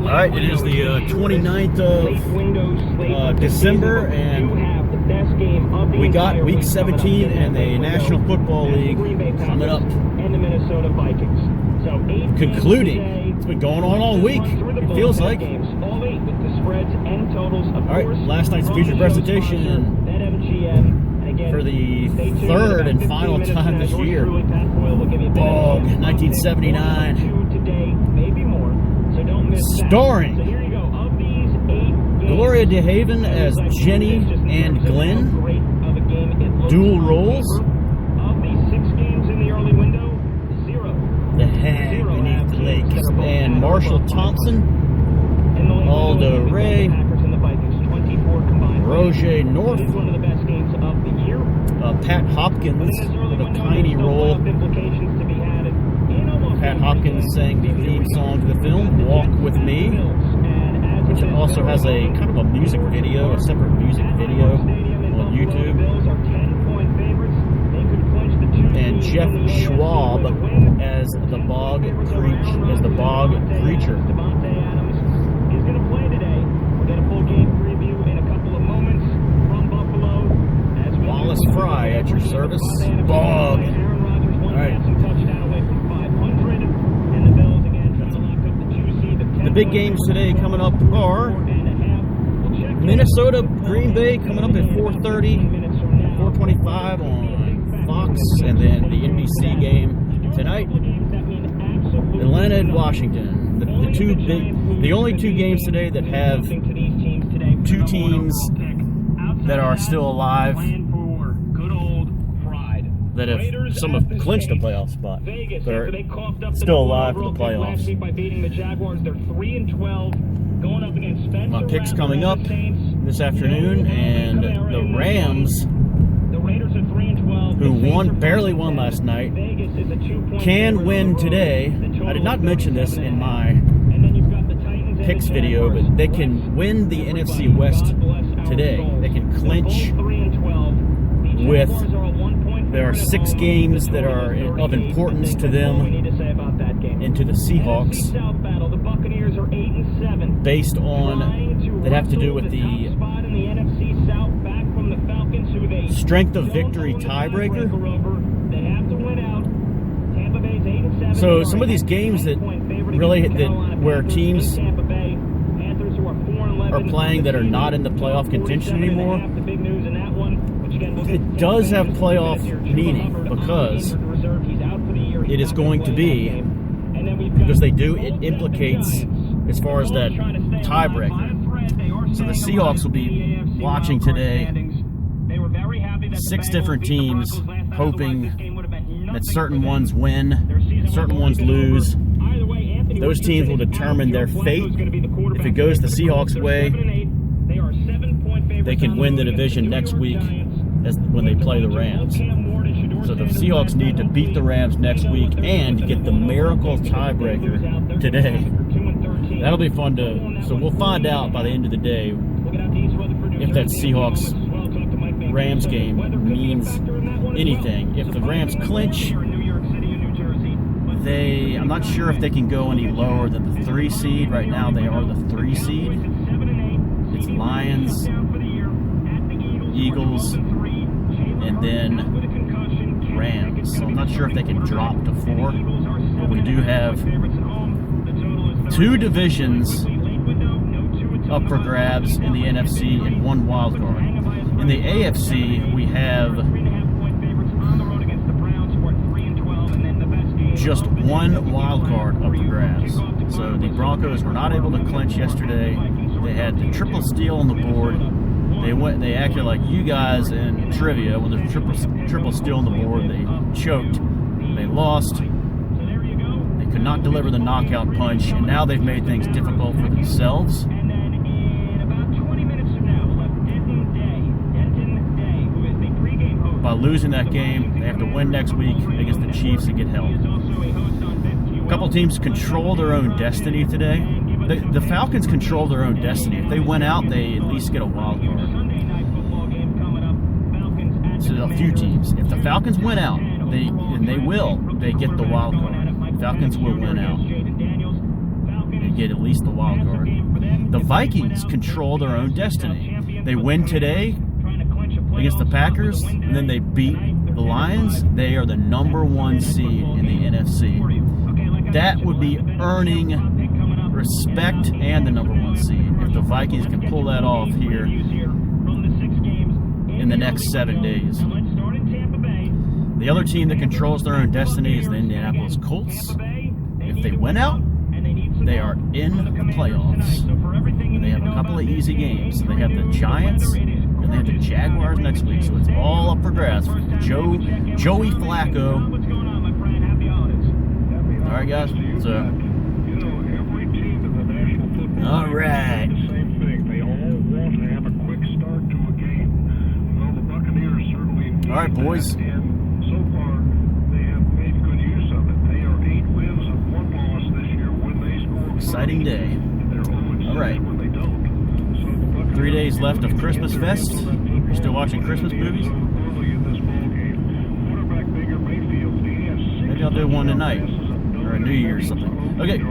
All right, it is the 29th of December, and we got Week 17 and the National Football League coming up, concluding. It's been going on all week, it feels like. All right, last night's feature presentation for the third and final time this year. Bog, 1979. Starring Gloria DeHaven as Jenny and Glenn. Dual roles. The Hag Beneath the Lakes. And Marshall Thompson. Aldo Ray. Roger North. Pat Hopkins with a tiny role. Pat Hopkins sang the theme song to the film, Walk With Me, which also has a kind of a music video, a separate music video on YouTube. And Jeff Schwab as the Bog Preacher. Wallace Fry at your service. Bog. All right. The big games today coming up are Minnesota, Green Bay coming up at 4:30, 4:25 on Fox, and then the NBC game tonight. Atlanta and Washington. The only two games today that have two teams that are still alive, that some have clinched a playoff spot, but are still alive for the playoffs. My picks coming up this afternoon, and the Rams, who barely won last night, can win today. I did not mention this in my picks video, but they can win the NFC West today. They can clinch with. There are 6 games that are of importance to them and to the Seahawks, based on, that have to do with the strength of victory tiebreaker. So some of these games where teams are playing that are not in the playoff contention anymore, it does have playoff meaning, because it is going to be, because it implicates as far as that tiebreaker. So the Seahawks will be watching today 6 different teams, hoping that certain ones win, certain ones lose. Those teams will determine their fate. If it goes the Seahawks' way, they can win the division next week when they play the Rams. So the Seahawks need to beat the Rams next week and get the miracle tiebreaker today. That'll be fun so we'll find out by the end of the day if that Seahawks-Rams game means anything. If the Rams clinch, I'm not sure if they can go any lower than the 3 seed. Right now they are the 3 seed. It's Lions, Eagles, and then Rams. So I'm not sure if they can drop to 4. But we do have 2 divisions up for grabs in the NFC and 1 wild card. In the AFC, we have just 1 wild card up for grabs. So the Broncos were not able to clinch yesterday. They had the triple steal on the board. They acted like you guys in trivia when there's triple steal on the board. They choked. They lost. They could not deliver the knockout punch, and now they've made things difficult for themselves. By losing that game, they have to win next week against the Chiefs and get help. A couple teams control their own destiny today. The Falcons control their own destiny. If they win out, they at least get a wild card. So a few teams. If the Falcons win out, they get the wild card. The Falcons will win out. and get at least the wild card. The Vikings control their own destiny. They win today against the Packers, and then they beat the Lions. They are the #1 seed in the NFC. That would be earning respect and the #1 seed if the Vikings can pull that off here in the next 7 days. The other team that controls their own destiny is the Indianapolis Colts. If they win out, they are in the playoffs. And they have a couple of easy games. They have the Giants and they have the Jaguars next week. So it's all up for grabs for Joey Flacco. All right, guys. So, all right. All right, boys. Exciting day. All right. 3 days left of Christmas Fest. You're still watching Christmas movies? Maybe I'll do one tonight. Or a New Year or something. Okay.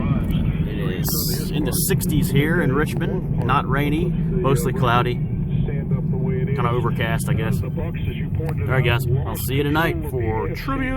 It is in the 60s here in Richmond. Not rainy. Mostly cloudy. Kind of overcast, I guess. All right, guys. I'll see you tonight for trivia.